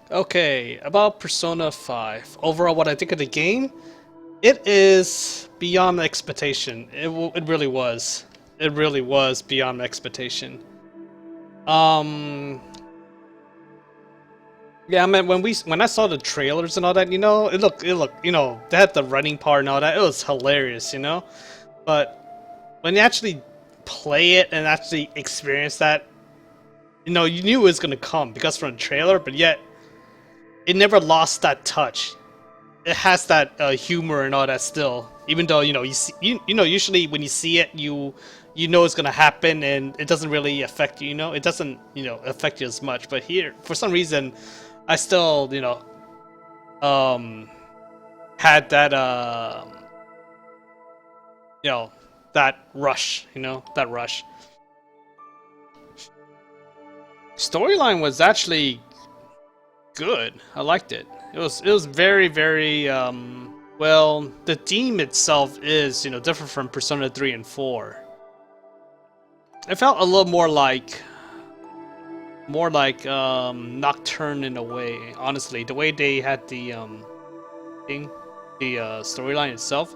Okay, about Persona 5. Overall, what I think of the game, it is beyond expectation. It really was. It really was beyond expectation. Um, yeah, I mean when I saw the trailers and all that, it looked, they had the running part and all that. It was hilarious, But when you actually play it and actually experience that, you knew it was gonna come because from the trailer, but yet it never lost that touch. It has that humor and all that still. Even though you see, usually when you see it, you know it's gonna happen and it doesn't really affect you. It doesn't affect you as much. But here, for some reason, I still um had that you know that rush. That rush. Storyline was actually good. I liked it. It was very very well. The theme itself is different from Persona 3 and 4. It felt a little more like Nocturne in a way. Honestly, the way they had the thing, the storyline itself,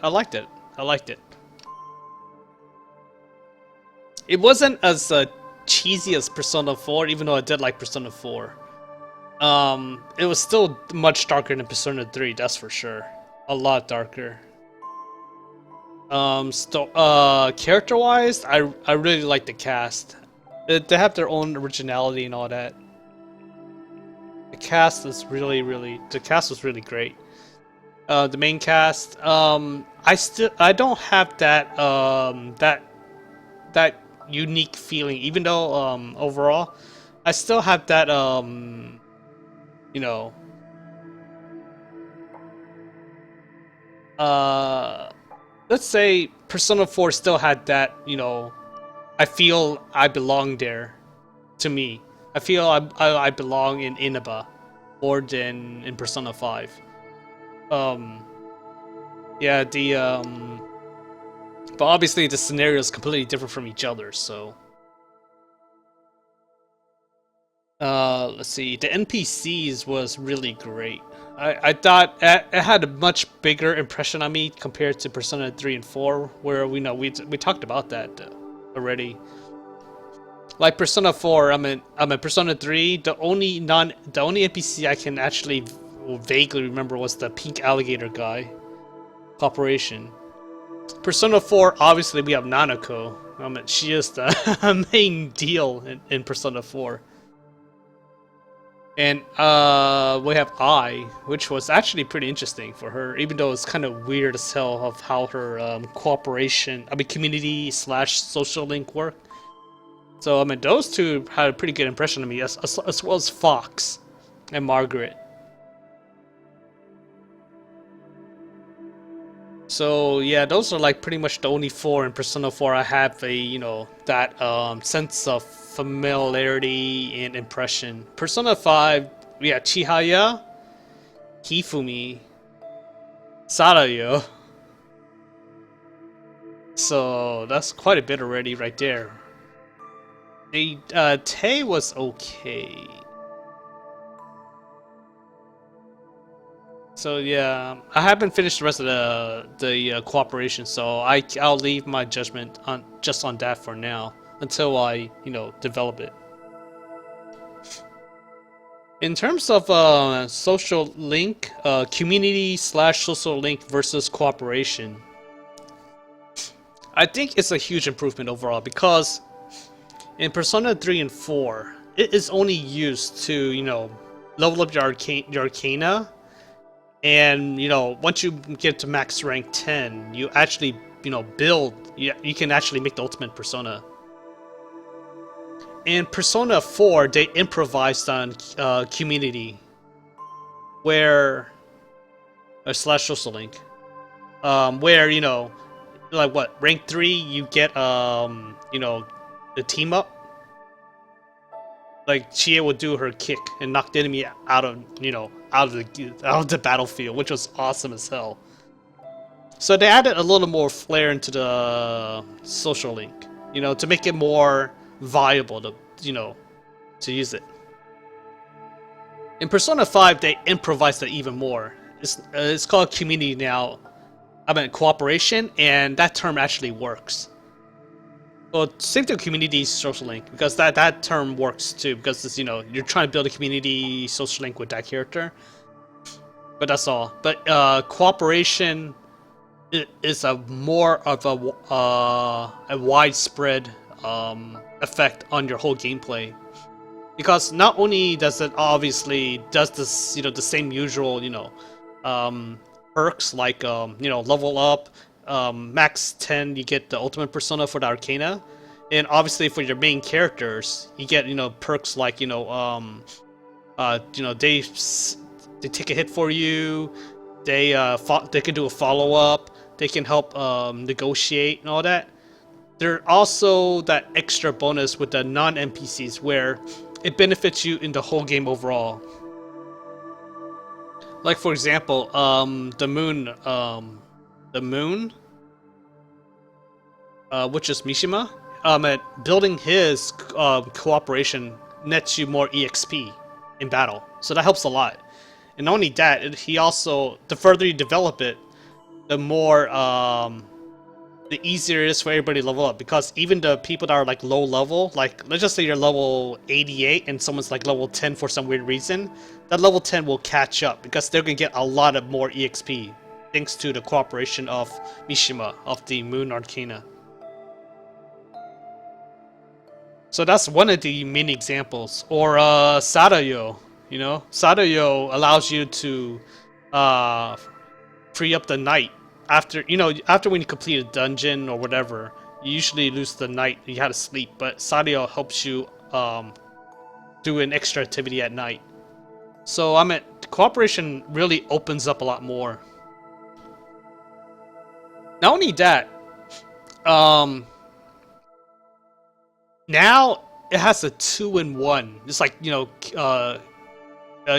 I liked it. I liked it. It wasn't as cheesy as Persona 4, even though I did like Persona 4. It was still much darker than Persona 3, that's for sure. A lot darker. Character-wise, I really like the cast. They have their own originality and all that. The cast was really great. The main cast, I don't have that unique feeling, even though overall, I still have that you know, uh, let's say Persona 4 still had that, I feel I belong there. To me, I feel I belong in Inaba more than in Persona 5. Um, yeah, but obviously the scenario is completely different from each other. So, let's see. The NPCs was really great. I thought it had a much bigger impression on me compared to Persona 3 and 4, where we talked about that already. Like Persona 4, I'm in Persona 3. The only NPC I can actually vaguely remember was the pink alligator guy. Corporation. Persona 4, obviously we have Nanako. She is the main deal in Persona 4. And we have I, which was actually pretty interesting for her, even though it's kind of weird as hell of how her community slash social link worked. So those two had a pretty good impression of me, as well as Fox and Margaret. So yeah, those are like pretty much the only four in Persona 4 I have that sense of familiarity and impression. Persona 5, yeah, Chihaya, Hifumi, Sarayo. So that's quite a bit already right there. The Tay was okay. So yeah, I haven't finished the rest of the cooperation, so I'll leave my judgment on that for now until I develop it. In terms of social link, community slash social link versus cooperation, I think it's a huge improvement overall because in Persona 3 and 4, it is only used to level up your arcana. And once you get to max rank 10, you actually build. You can actually make the ultimate persona. In Persona 4, they improvised on community, where slash social link, where like what rank 3 you get the team up. Like Chie would do her kick and knock the enemy out of the battlefield, which was awesome as hell. So they added a little more flair into the social link, to make it more viable to use it. In Persona 5, they improvised it even more. It's called community now. I mean cooperation, and that term actually works. Well, same thing with community social link, because that term works too, because it's, you know, you're trying to build a community social link with that character. But that's all. But cooperation is a more of a widespread effect on your whole gameplay, because not only does it obviously does this, you know, the same usual, you know, perks like you know, level up, max 10 you get the ultimate persona for the arcana, and obviously for your main characters you get, you know, perks like, you know, they take a hit for you, they can do a follow-up, they can help negotiate and all that. There's also that extra bonus with the non-NPCs where it benefits you in the whole game overall. Like for example, the moon, which is Mishima, at building his cooperation nets you more EXP in battle, so that helps a lot. And not only that, he also, the further you develop it, the more the easier it is for everybody to level up, because even the people that are like low level, like let's just say you're level 88 and someone's like level 10 for some weird reason, that level 10 will catch up because they're gonna get a lot of more EXP thanks to the cooperation of Mishima of the Moon Arcana. So that's one of the main examples. Or Sadayo, you know, Sadayo allows you to free up the night. After, you know, after when you complete a dungeon or whatever, you usually lose the night, you had to sleep, but Sadio helps you do an extra activity at night. So I mean, cooperation really opens up a lot more. Not only that, now it has a 2-in-1. It's like, you know,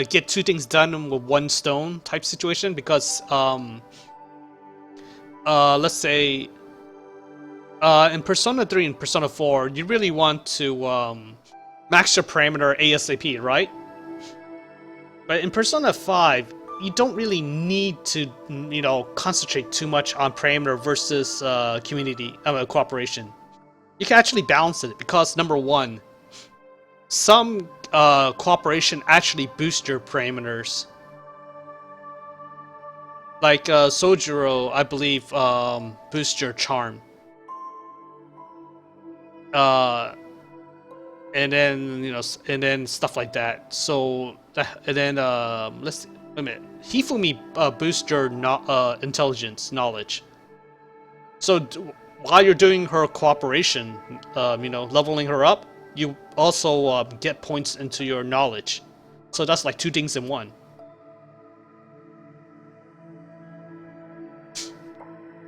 get two things done with one stone type situation, because let's say in Persona 3 and Persona 4, you really want to max your parameter ASAP, right? But in Persona 5, you don't really need to, you know, concentrate too much on parameter versus community cooperation. You can actually balance it, because number one, some cooperation actually boosts your parameters. Like Sojiro, I believe, boosts your charm. And then, you know, and then stuff like that. So, and then let's see, wait a minute. Hifumi boosts your intelligence, knowledge. So while you're doing her cooperation, you know, leveling her up, you also get points into your knowledge. So that's like two things in one.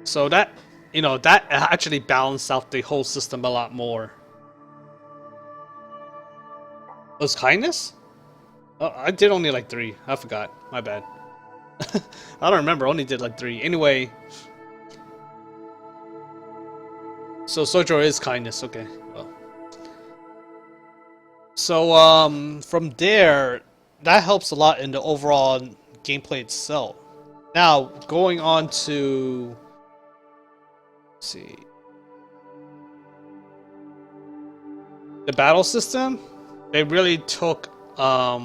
So that, you know, that actually balanced out the whole system a lot more. Was kindness? Oh, I did only like 3. I forgot. My bad. I don't remember. I only did like 3. Anyway. So Sojo is kindness. Okay. Well. So from there, that helps a lot in the overall gameplay itself. Now going on to, let's see, the battle system. They really took a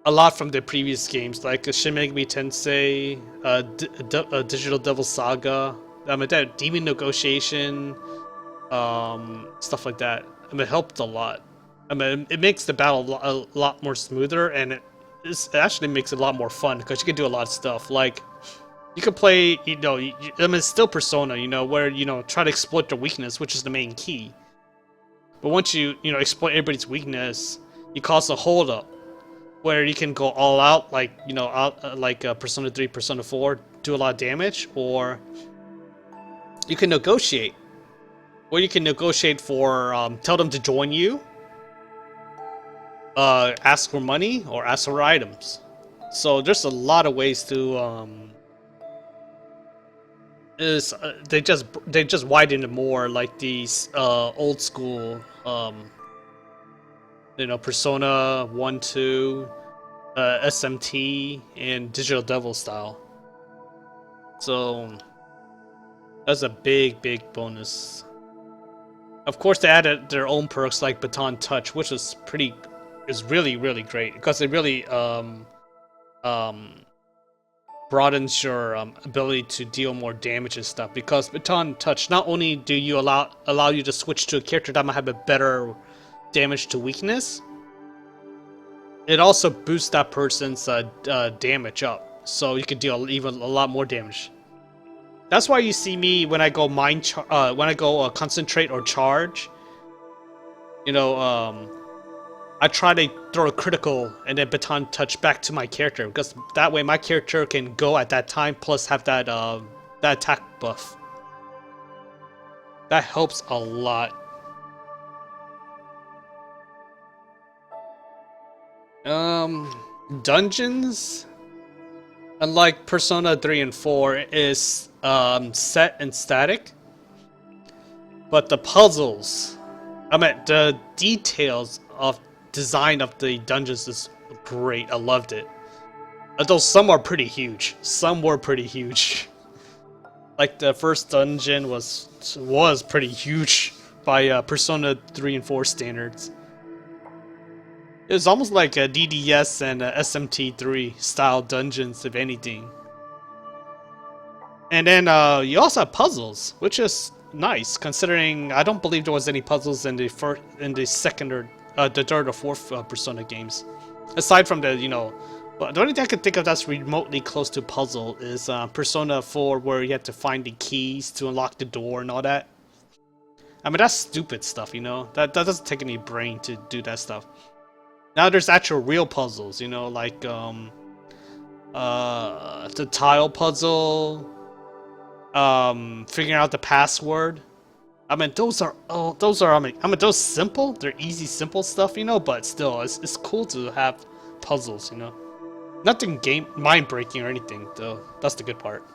lot from the previous games, like Shin Megami Tensei, Digital Devil Saga, I mean, that Demon Negotiation, stuff like that. I mean, it helped a lot. I mean, it makes the battle a lot more smoother, and it actually makes it a lot more fun, because you can do a lot of stuff. Like, you can play, you know, I mean, it's still Persona, you know, where, you know, try to exploit their weakness, which is the main key. But once you know, exploit everybody's weakness, you cause a hold up, where you can go all out, like, you know, like Persona 3, Persona 4, do a lot of damage, or you can negotiate. Or you can negotiate for, tell them to join you, ask for money, or ask for items. So there's a lot of ways to, they just widen it more, like these old school You know, Persona 1, 2, SMT, and Digital Devil style. So that's a big, big bonus. Of course, they added their own perks like Baton Touch, which is really, really great because it really um, broadens your ability to deal more damage and stuff. Because Baton Touch, not only do you allow you to switch to a character that might have a better damage to weakness, it also boosts that person's damage up, so you can deal even a lot more damage. That's why you see me when I go concentrate or charge. You know, I try to throw a critical and then Baton Touch back to my character because that way my character can go at that time plus have that that attack buff. That helps a lot. Dungeons, unlike Persona 3 and 4, is set and static. But the puzzles, the details of design of the dungeons is great. I loved it. Although some are pretty huge. Some were pretty huge. Like the first dungeon was pretty huge by Persona 3 and 4 standards. It was almost like a DDS and a SMT3 style dungeons, if anything. And then you also have puzzles, which is nice, considering I don't believe there was any puzzles in the second or the third or fourth Persona games. Aside from the, the only thing I can think of that's remotely close to puzzle is Persona 4, where you have to find the keys to unlock the door and all that. I mean, that's stupid stuff, That doesn't take any brain to do that stuff. Now there's actual real puzzles, like the tile puzzle, figuring out the password. I mean, those simple, they're easy, simple stuff, but still, it's cool to have puzzles, Nothing mind-breaking or anything, though. That's the good part.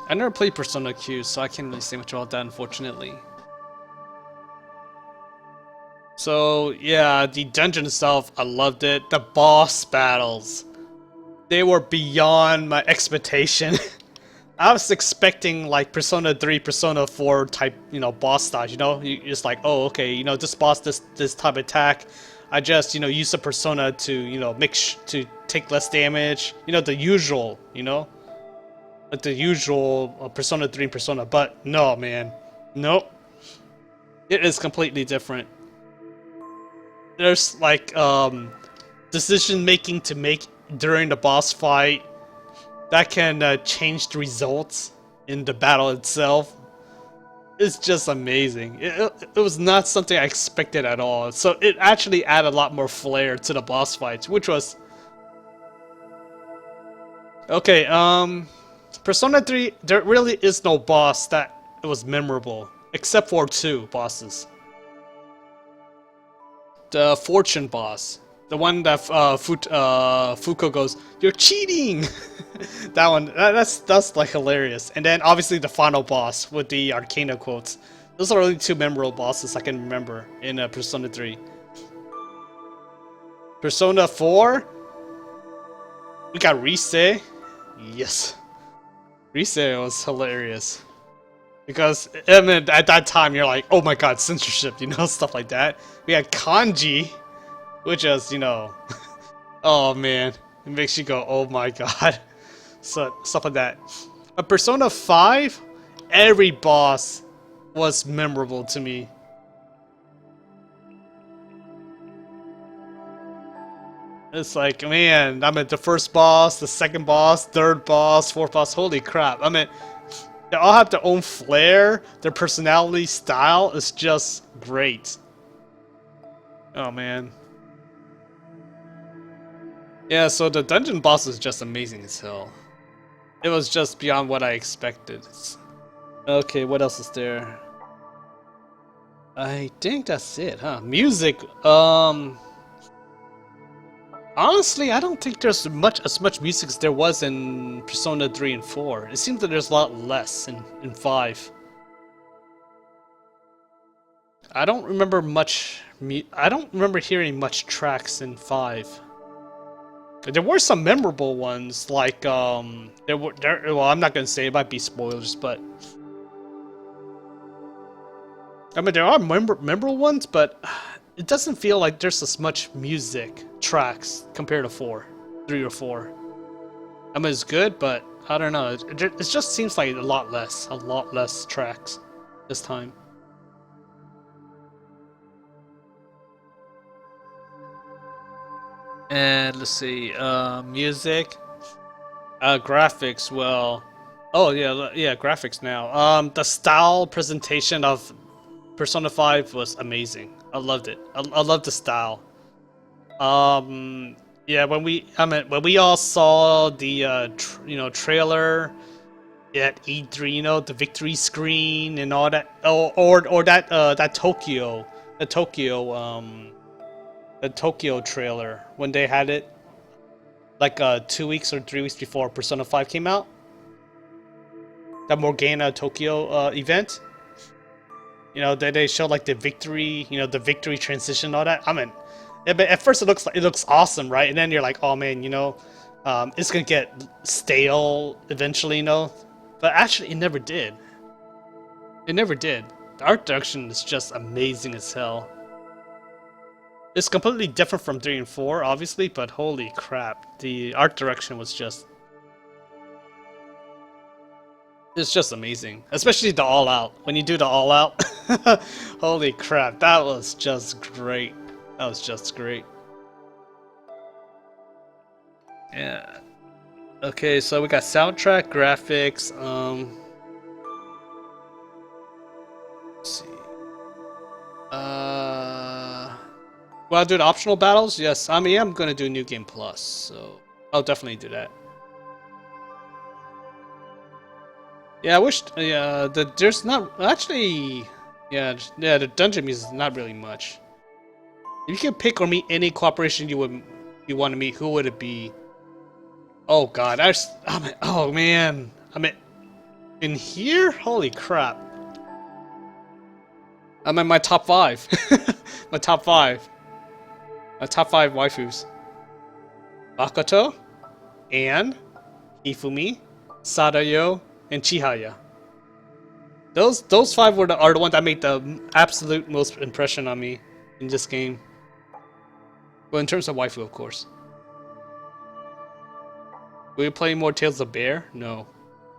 I never played Persona Q, so I can't really say much about that, unfortunately. So, yeah, the dungeon itself, I loved it. The boss battles, they were beyond my expectation. I was expecting, like, Persona 3, Persona 4 type, boss styles, You're just like, oh, okay, this boss, this type of attack. I just, use a Persona to, to take less damage. The usual, like the usual Persona 3 and Persona, but no, man. Nope. It is completely different. There's like decision making to make during the boss fight that can change the results in the battle itself. It's just amazing. It was not something I expected at all. So it actually added a lot more flair to the boss fights, which was okay. Persona 3, there really is no boss that was memorable, except for 2 bosses. The Fortune boss, the one that Fuko goes, "You're cheating!" That one, that's like hilarious. And then obviously the final boss with the Arcana quotes. Those are only 2 memorable bosses I can remember in Persona 3. Persona 4, we got Rise. Yes. Rise was hilarious. Because, I mean, at that time, you're like, oh my god, censorship, stuff like that. We had Kanji, which is, oh man, it makes you go, oh my god. So, stuff like that. But Persona 5, every boss was memorable to me. It's like, man, I mean, the first boss, the second boss, third boss, fourth boss, holy crap. I mean, they all have their own flair, their personality, style is just great. Oh, man. Yeah, so the dungeon boss is just amazing as hell. It was just beyond what I expected. Okay, what else is there? I think that's it, huh? Music, honestly, I don't think there's as much music as there was in Persona 3 and 4. It seems that there's a lot less in 5. I don't remember much. I don't remember hearing much tracks in 5. There were some memorable ones, like well, I'm not gonna say it might be spoilers, but I mean there are memorable ones, but it doesn't feel like there's as much music tracks compared to 4, 3 or 4. I mean it's good, but I don't know. It just seems like a lot less tracks this time. And let's see, music, graphics. Well, oh yeah, graphics now. The style presentation of Persona 5 was amazing. I loved it. I loved the style. Yeah, when we all saw the trailer at E3, the victory screen and all that, or that Tokyo trailer when they had it, like 2 weeks or 3 weeks before Persona 5 came out. That Morgana Tokyo event. They showed like the victory, the victory transition, and all that. I mean, at first it looks awesome, right? And then you're like, oh man, it's gonna get stale eventually, But actually, it never did. It never did. The art direction is just amazing as hell. It's completely different from 3 and 4, obviously, but holy crap, the art direction was just... It's just amazing. Especially the All Out. When you do the All Out, holy crap, that was just great. That was just great. Yeah. Okay, so we got soundtrack, graphics, let's see. Will I do the optional battles? Yes, I mean, I'm gonna do New Game Plus, so I'll definitely do that. Yeah, I wish. Yeah, there's not actually. Yeah, the dungeon music is not really much. If you could pick or meet any cooperation you want to meet, who would it be? Oh God, oh man, in here. Holy crap! I'm in my top 5. My top 5. My top 5 waifus. Makoto, Anne, Hifumi, Sadayo, and Chihaya. Those 5 are the ones that made the absolute most impression on me in this game. Well, in terms of waifu, of course. Will you play more Tales of Bear? No.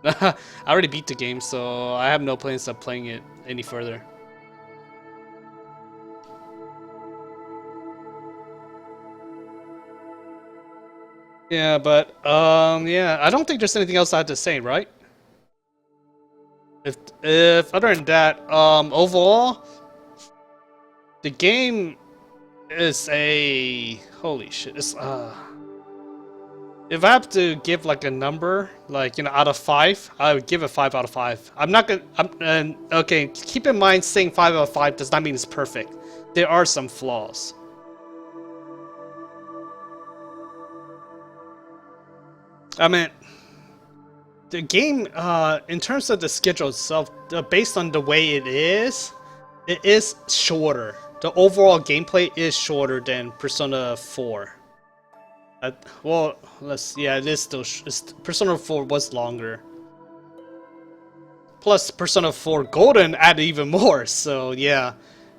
I already beat the game, so I have no plans of playing it any further. Yeah, but yeah, I don't think there's anything else I have to say, right? If other than that, overall, the game is a holy shit. It's if I have to give like a number, like out of 5, I would give it 5 out of 5. I'm not gonna. Okay, keep in mind, saying 5 out of 5 does not mean it's perfect. There are some flaws. I mean, the game, in terms of the schedule itself, based on the way it is shorter. The overall gameplay is shorter than Persona 4. Well, it is still. Persona 4 was longer. Plus, Persona 4 Golden added even more. So yeah,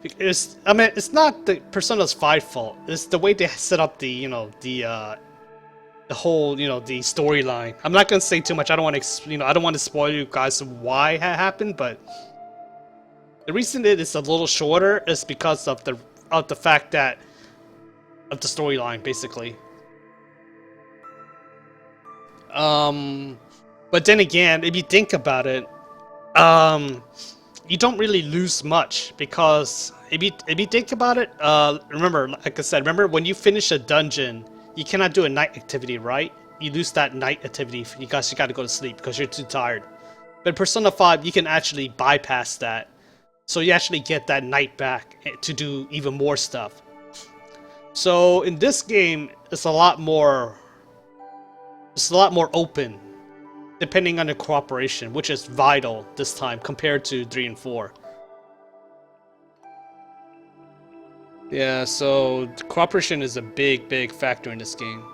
it's not the Persona's 5 fault. It's the way they set up the the whole, the storyline. I'm not gonna say too much. I don't want to, I don't want to spoil you guys why it happened, but the reason it is a little shorter is because of the fact that of the storyline, basically. But then again, if you think about it, you don't really lose much because if you think about it, remember, like I said, remember when you finish a dungeon. You cannot do a night activity, right? You lose that night activity because you gotta go to sleep because you're too tired. But in Persona 5, you can actually bypass that. So you actually get that night back to do even more stuff. So in this game, it's a lot more open, depending on the cooperation, which is vital this time compared to 3 and 4. Yeah, so cooperation is a big factor in this game.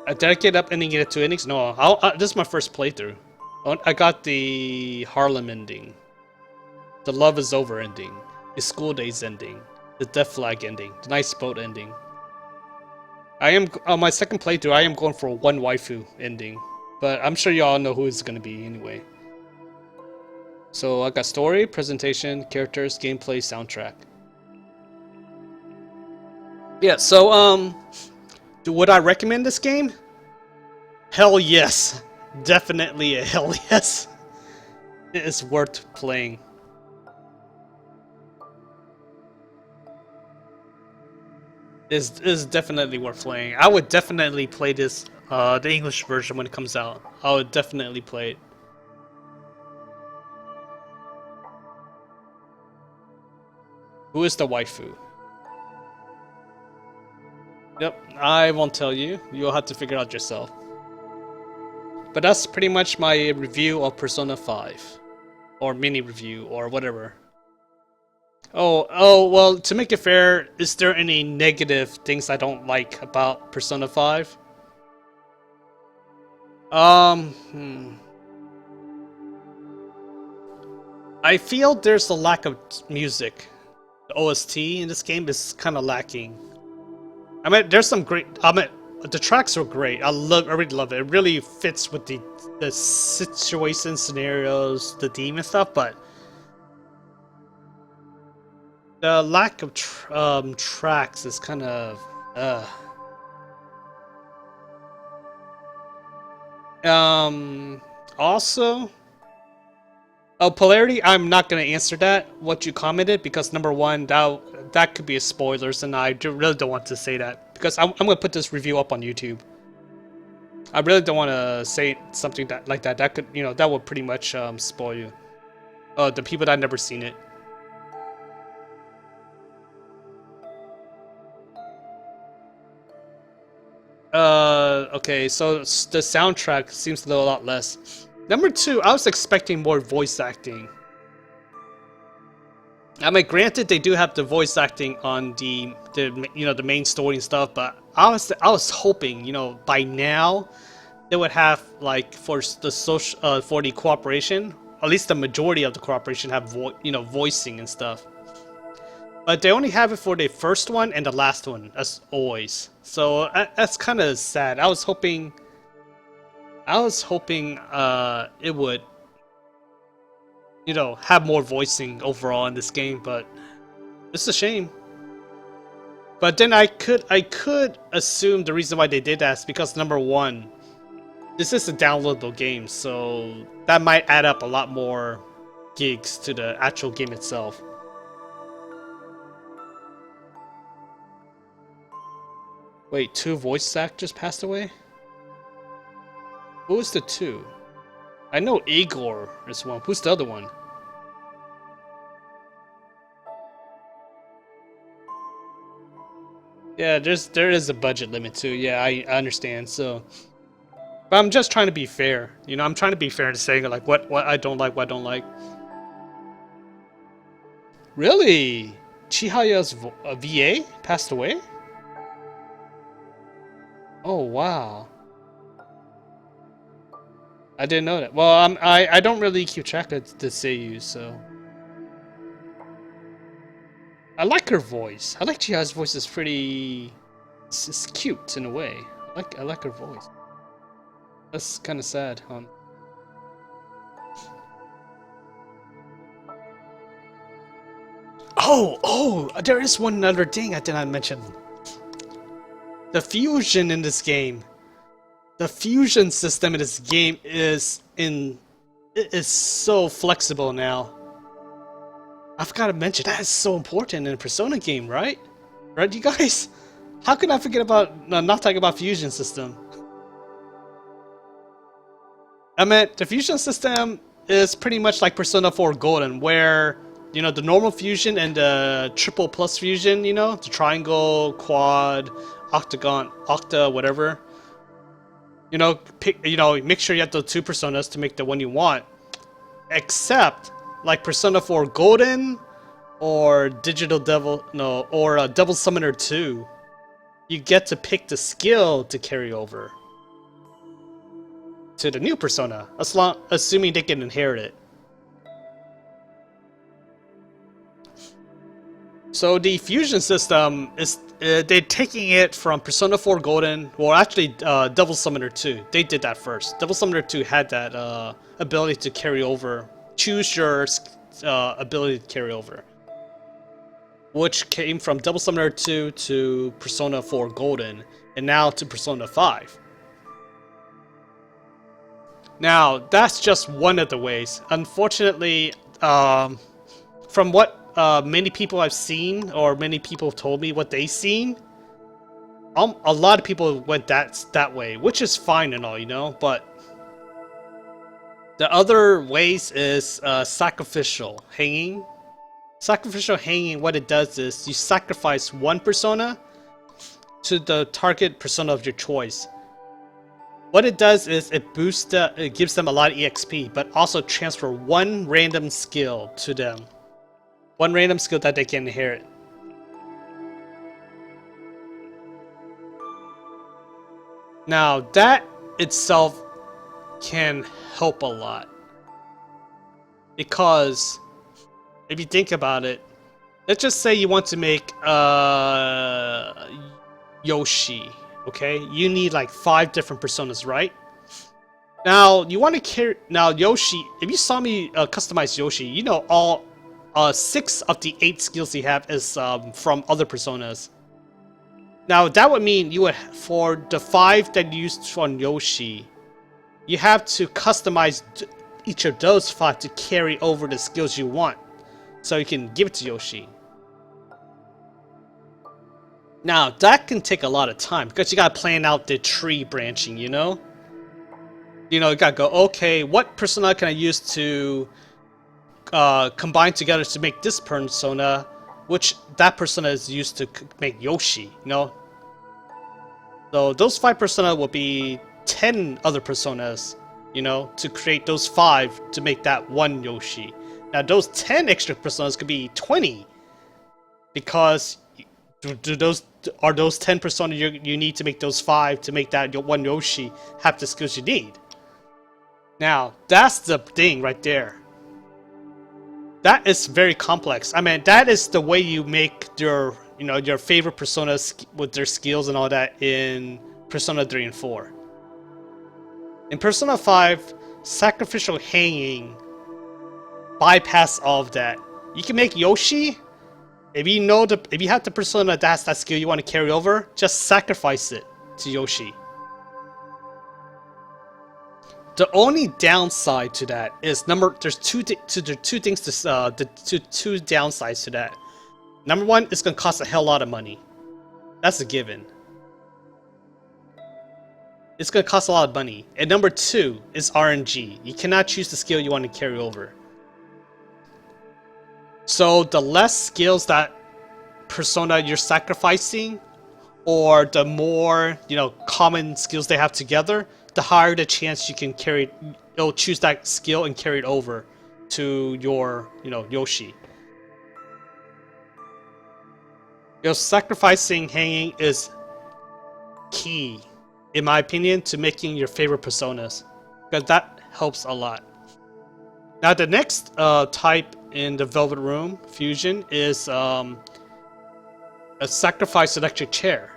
Did I get up ending it at 2 endings? No, this is my first playthrough. I got the Harlem ending, the Love is Over ending, the School Days ending, the Death Flag ending, the Nice Boat ending. I am on my second playthrough. I am going for one waifu ending, but I'm sure y'all know who it's gonna be anyway. So I got story, presentation, characters, gameplay, soundtrack. Yeah. So would I recommend this game? Hell yes, definitely a hell yes. It is worth playing. Is definitely worth playing. I would definitely play this, the English version when it comes out. I would definitely play it. Who is the waifu? Yep, I won't tell you. You'll have to figure it out yourself. But that's pretty much my review of Persona 5. Or mini review, or whatever. Oh, well, to make it fair, is there any negative things I don't like about Persona 5? I feel there's a lack of music. The OST in this game is kind of lacking. I mean, there's some great. I mean, the tracks are great. I really love it. It really fits with the situation, scenarios, the theme and stuff. But the lack of tracks is kind of. Also. Oh, polarity. I'm not gonna answer that. What you commented, because number one, that could be a spoilers, and I really don't want to say that because I'm gonna put this review up on YouTube. I really don't want to say something like that. That could, that would pretty much spoil you. The people that never seen it. Okay, so the soundtrack seems a lot less. Number two, I was expecting more voice acting. I mean, granted, they do have the voice acting on the main story and stuff, but I was hoping, by now they would have, like, for the cooperation, at least the majority of the cooperation have voicing and stuff. But they only have it for the first one and the last one, as always. So that's kind of sad. I was hoping it would, have more voicing overall in this game, but it's a shame. But then I could assume the reason why they did that is because, number one, this is a downloadable game, so that might add up a lot more gigs to the actual game itself. Wait, 2 voice actors passed away? Who was the 2? I know Igor is one. Who's the other one? Yeah, there is a budget limit too. Yeah, I understand. So, but I'm just trying to be fair. I'm trying to be fair and saying like what I don't like, what I don't like. Really? Chihaya's VA passed away? Oh wow. I didn't know that. Well, I don't really keep track of the seiyuu, so I like her voice. I like Chiha's voice. Is pretty. It's cute in a way. I like her voice. That's kind of sad, huh? Oh! There is one other thing I did not mention. The fusion in this game. The fusion system in this game is so flexible now. I've got to mention that is so important in a Persona game, right? Right, you guys? How can I forget about not talking about fusion system? I meant the fusion system is pretty much like Persona 4 Golden, where the normal fusion and the triple plus fusion, the triangle, quad, octagon, octa, whatever. Make sure you have the 2 personas to make the one you want. Except like Persona 4 Golden or Digital Devil, no, or Devil Summoner 2, you get to pick the skill to carry over to the new Persona, assuming they can inherit it. So the fusion system is they're taking it from Persona 4 Golden, well actually Devil Summoner 2. They did that first. Devil Summoner 2 had that ability to carry over, choose your ability to carry over, which came from Devil Summoner 2 to Persona 4 Golden, and now to Persona 5. Now, that's just one of the ways. Unfortunately, from what many people I've seen, or many people have told me what they've seen, a lot of people went that way, which is fine and all, you know, but the other ways is sacrificial hanging. Sacrificial hanging, what it does is you sacrifice one persona to the target persona of your choice. What it does is it boosts it gives them a lot of EXP, but also transfer one random skill to them. One random skill that they can inherit. Now that itself can help a lot, because if you think about it, let's just say you want to make Yoshi. Okay, you need like 5 different personas, right? Now you want to carry. Now Yoshi, if you saw me customize Yoshi, you know all 6 of the 8 skills you have is from other personas. Now that would mean you would, for the 5 that you used on Yoshi, you have to customize each of those 5 to carry over the skills you want, so you can give it to Yoshi. Now, that can take a lot of time, because you gotta plan out the tree branching, you know? You gotta go, okay, what persona can I use to combine together to make this persona, which that persona is used to make Yoshi, you know? So those 5 persona will be 10 other personas, you know, to create those 5 to make that one Yoshi. Now those 10 extra personas could be 20, because are those 10 persona you need to make those 5 to make that one Yoshi have the skills you need. Now that's the thing right there. That is very complex. I mean, that is the way you make your your favorite personas with their skills and all that in Persona 3 and 4. In Persona 5, sacrificial hanging bypass all of that. You can make Yoshi. If you have the persona that has that skill you want to carry over, just sacrifice it to Yoshi. The only downside to that is there's two things to two downsides to that. Number one, it's gonna cost a hell lot of money. That's a given. It's gonna cost a lot of money. And number two is RNG. You cannot choose the skill you want to carry over. So the less skills that persona you're sacrificing, or the more common skills they have together, the higher the chance you can you'll choose that skill and carry it over to your Yoshi. Sacrificing hanging is key, in my opinion, to making your favorite personas, because that helps a lot. Now the next type in the Velvet Room fusion is a sacrifice electric chair.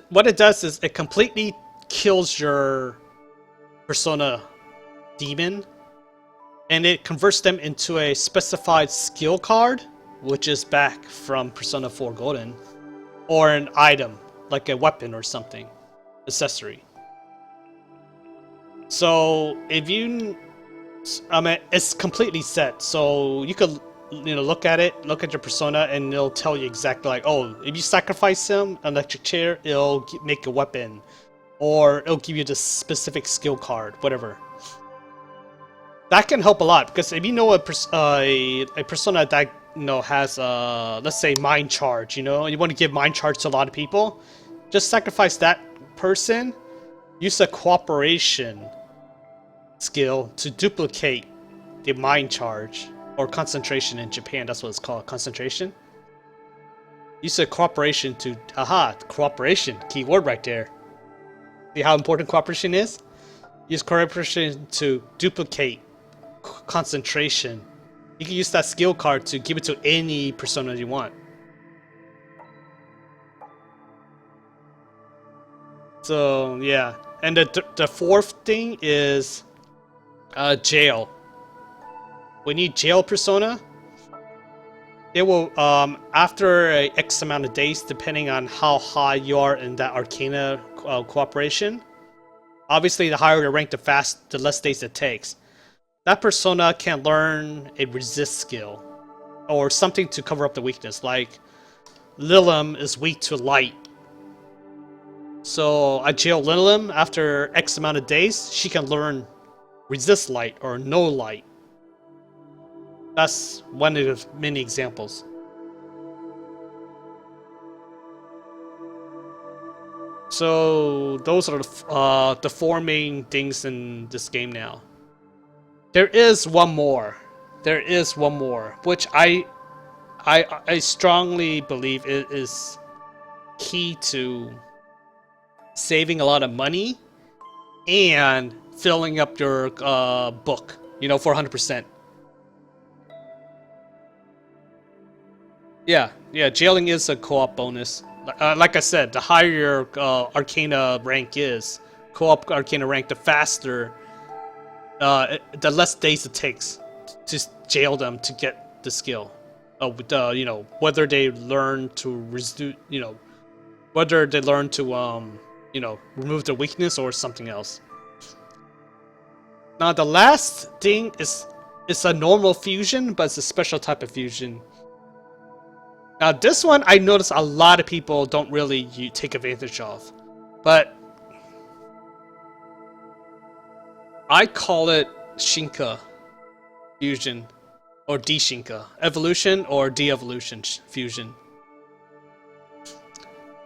What it does is it completely kills your persona demon, and it converts them into a specified skill card, which is back from Persona 4 Golden, or an item like a weapon or something, accessory. So if it's completely set, so you could look at your persona, and it'll tell you exactly like, oh, if you sacrifice him, an electric chair, it'll make a weapon, or it'll give you the specific skill card, whatever. That can help a lot, because if you know a persona that has let's say mind charge, you want to give mind charge to a lot of people, just sacrifice that person, use a cooperation skill to duplicate the mind charge or concentration in Japan. That's what it's called, concentration. Use a cooperation to cooperation, keyword right there. See how important cooperation is? Use cooperation to duplicate concentration. You can use that skill card to give it to any persona you want. So yeah, and the fourth thing is jail. When you jail persona, they will after a X amount of days, depending on how high you are in that Arcana cooperation. Obviously, the higher your rank, the less days it takes. That persona can learn a resist skill or something to cover up the weakness. Like Lilim is weak to light. So I jail Lilim after X amount of days, she can learn resist light or no light. That's one of the many examples. So those are the four main things in this game now. There is one more. There is one more, which I strongly believe it is key to saving a lot of money and filling up your book, you know, for 100%. Yeah, jailing is a co-op bonus. Like I said, the higher your Arcana rank is, co-op Arcana rank, the faster, the less days it takes to jail them to get the skill. You know, whether they learn to whether they learn to you know, remove the weakness or something else. Now the last thing is a normal fusion, but it's a special type of fusion. Now this one I notice a lot of people don't really take advantage of, but I call it Shinka fusion or D-Shinka, evolution or de-evolution fusion.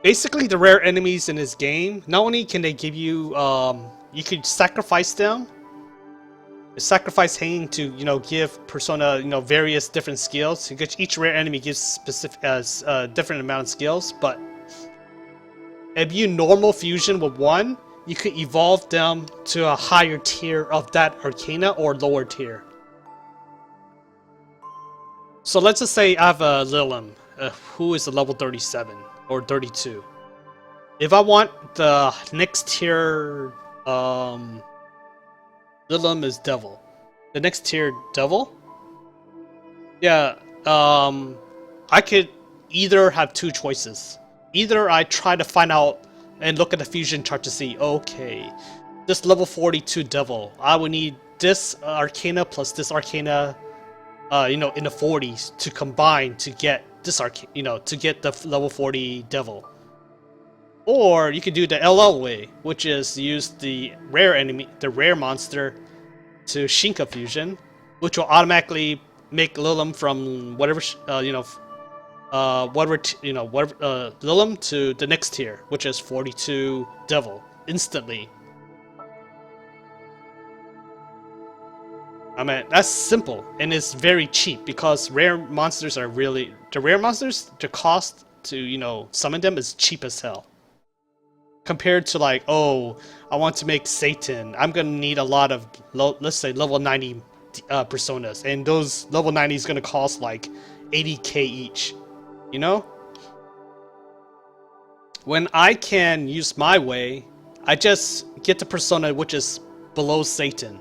Basically, the rare enemies in this game, not only can they give you, you can sacrifice them. Sacrifice hanging to, you know, give persona, you know, various different skills. Because each rare enemy gives specific different amount of skills. But if you normal fusion with one, you could evolve them to a higher tier of that Arcana or lower tier. So let's just say I have a Lilim, who is a level 37 or 32. If I want the next tier, Lilim is Devil. The next tier, Devil? Yeah, I could either have two choices. Either I try to find out and look at the fusion chart to see, okay, this level 42 Devil, I would need this Arcana plus this Arcana, you know, in the 40s to combine to get this you know, to get the level 40 Devil. Or you could do the LL way, which is use the rare enemy, the rare monster, to Shinka fusion, which will automatically make Lilim from whatever you know, whatever Lilim to the next tier, which is 42 Devil, instantly. I mean, that's simple and it's very cheap because rare monsters are really the cost to, you know, summon them is cheap as hell. Compared to like, oh, I want to make Satan, I'm gonna need a lot of, let's say, level 90 personas, and those level 90 is gonna cost like 80k each, you know? When I can use my way, I just get the persona which is below Satan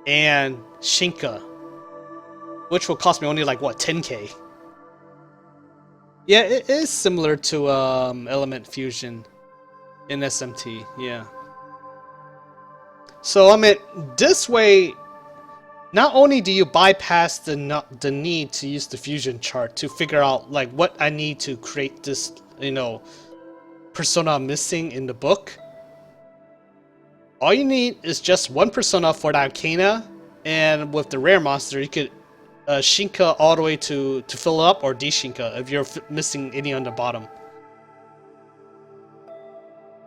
and Shinka, which will cost me only like, what, 10k? Yeah, it is similar to Element Fusion in SMT, yeah. So, I mean, this way, not only do you bypass the need to use the fusion chart to figure out, like, what I need to create this, you know, persona I'm missing in the book. All you need is just one persona for the Arcana, and with the rare monster, you could Shinka all the way to fill up, or D-Shinka if you're missing any on the bottom.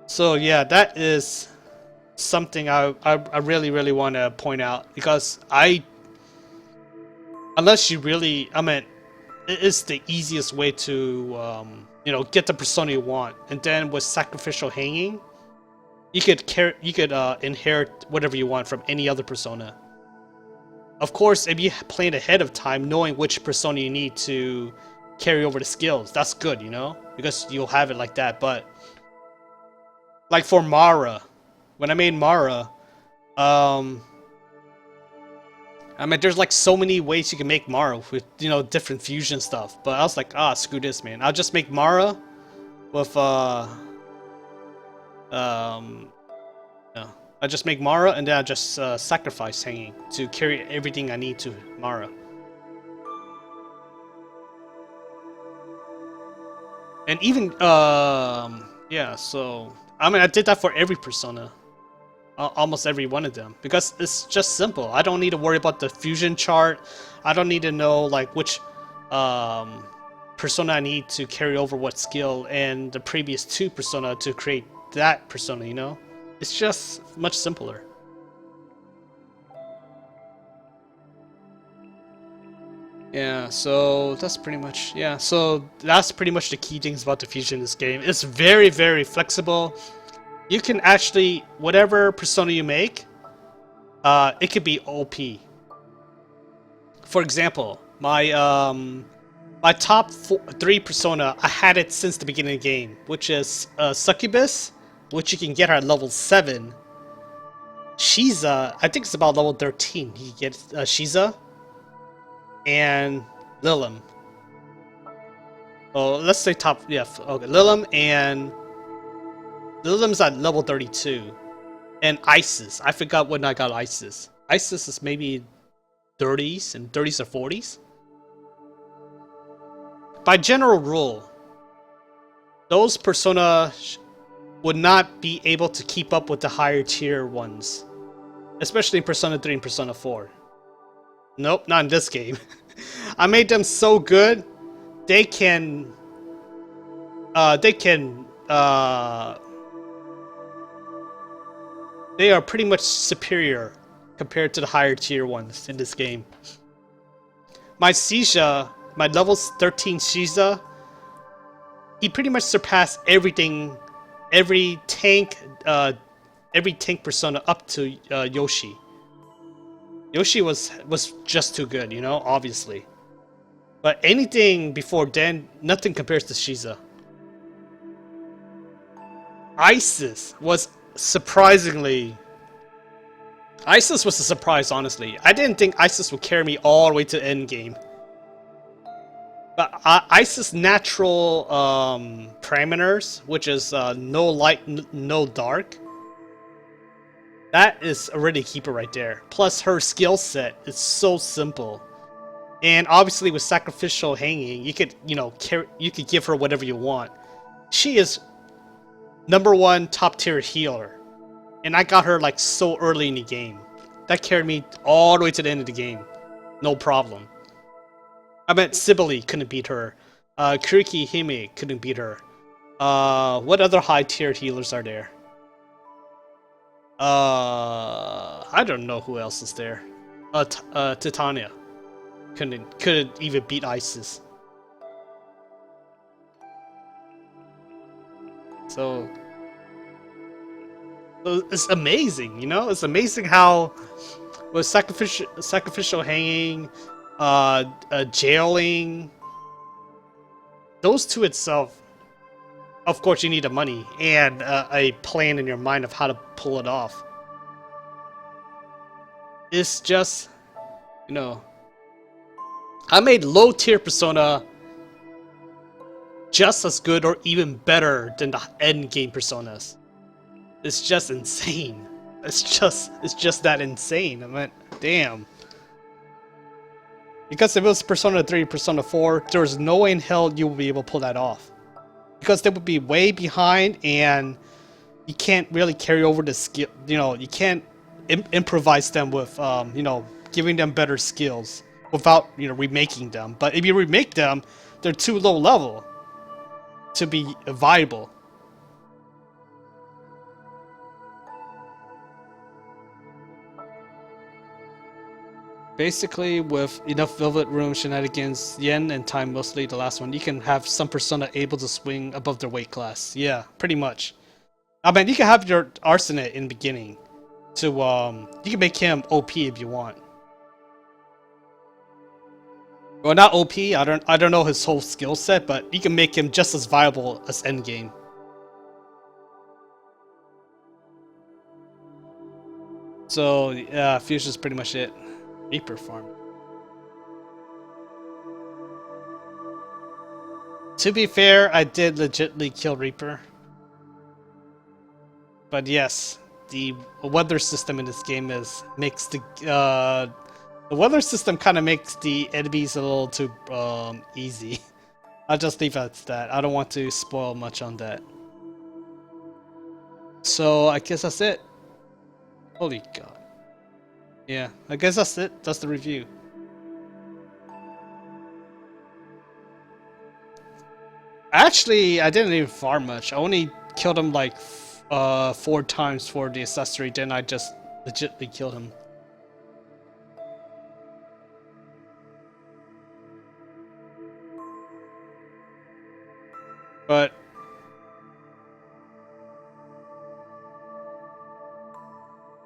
So yeah, that is something I really want to point out, because unless you really, I mean, it is the easiest way to get the persona you want, and then with sacrificial hanging, you could inherit whatever you want from any other persona. Of course, if you plan ahead of time, knowing which persona you need to carry over the skills, that's good, because you'll have it like that. But like for Mara, when I made Mara, I mean, there's like so many ways you can make Mara with different fusion stuff. But I was like, screw this, man. I'll just make Mara with I just make Mara, and then I just sacrifice hanging to carry everything I need to Mara. And even yeah, so I mean, I did that for every persona, almost every one of them, because it's just simple. I don't need to worry about the fusion chart. I don't need to know like which persona I need to carry over what skill and the previous two persona to create that persona. It's just much simpler. Yeah, so that's pretty much the key things about the fusion in this game. It's very, very flexible. You can actually, whatever persona you make, it could be OP. For example, my top 3 persona, I had it since the beginning of the game, which is Succubus, which you can get her at level 7. Shiza, I think it's about level 13. You get Shiza and Lilim. Oh, let's say top, yeah, okay, Lilim, and Lilim's at level 32. And Isis, I forgot when I got Isis. Isis is maybe 30s and 30s or 40s. By general rule, those persona would not be able to keep up with the higher tier ones, especially in Persona 3 and Persona 4. Nope, not in this game. I made them so good, they are pretty much superior compared to the higher tier ones in this game. My Caesar, my level 13 Caesar, he pretty much surpassed everything, every tank persona up to Yoshi. Yoshi was just too good, obviously. But anything before then, nothing compares to Shiza. Isis was surprisingly... Isis was a surprise, honestly. I didn't think Isis would carry me all the way to endgame. But Isis' natural parameters, which is no light, no dark, that is already a keeper right there. Plus her skill set is so simple. And obviously with sacrificial hanging, you could, you could give her whatever you want. She is #1 top tier healer. And I got her like so early in the game. That carried me all the way to the end of the game. No problem. I meant Sibylle couldn't beat her. Kuriki Hime couldn't beat her. What other high tier healers are there? I don't know who else is there. Titania couldn't even beat Isis. So it's amazing, It's amazing how with sacrificial hanging, jailing, those two itself. Of course, you need the money and a plan in your mind of how to pull it off. It's just, I made low tier persona just as good or even better than the end game personas. It's just insane. It's just that insane. I mean, damn. Because if it was Persona 3, Persona 4, there's no way in hell you will be able to pull that off. Because they would be way behind, and you can't really carry over the skill. You can't improvise them with, giving them better skills without, remaking them. But if you remake them, they're too low level to be viable. Basically, with enough Velvet Room shenanigans, Yen and Time mostly the last one, you can have some persona able to swing above their weight class. Yeah, pretty much. I mean, you can have your Arsenet in the beginning. To you can make him OP if you want. Well, not OP. I don't know his whole skill set, but you can make him just as viable as endgame. So yeah, Fusion's pretty much it. Reaper farm. To be fair, I did legitimately kill Reaper. But yes, the weather system in this game makes the weather system kind of makes the enemies a little too easy. I'll just leave it at that. I don't want to spoil much on that. So I guess that's it. Holy god. Yeah, I guess that's it. That's the review. Actually, I didn't even farm much. I only killed him like 4 times for the accessory, then I just legitimately killed him. But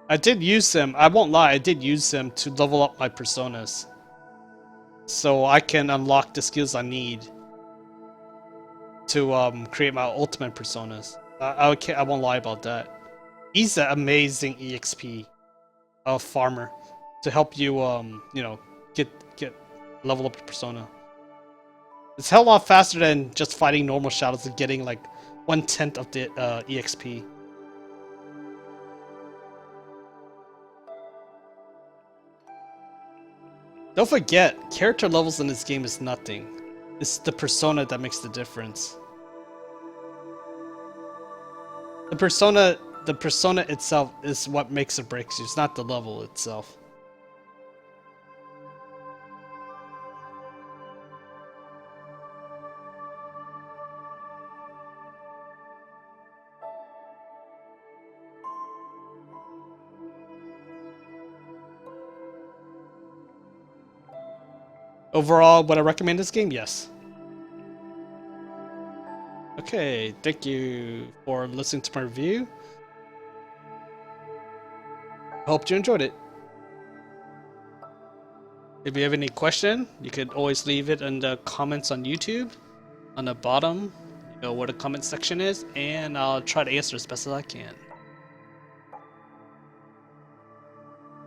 I did use them, I won't lie, I did use them to level up my personas. So I can unlock the skills I need to create my ultimate personas. I won't lie about that. He's an amazing EXP farmer to help you you know, get level up your persona. It's a hell of a lot faster than just fighting normal shadows and getting like 1/10 of the EXP. Don't forget, character levels in this game is nothing. It's the persona that makes the difference. The persona itself is what makes or breaks you. It's not the level itself. Overall, would I recommend this game? Yes. Okay, thank you for listening to my review. Hope you enjoyed it. If you have any question, you could always leave it in the comments on YouTube. On the bottom, you know where the comment section is, and I'll try to answer as best as I can.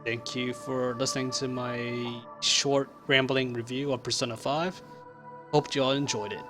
Thank you for listening to my short rambling review of Persona 5. Hope you all enjoyed it.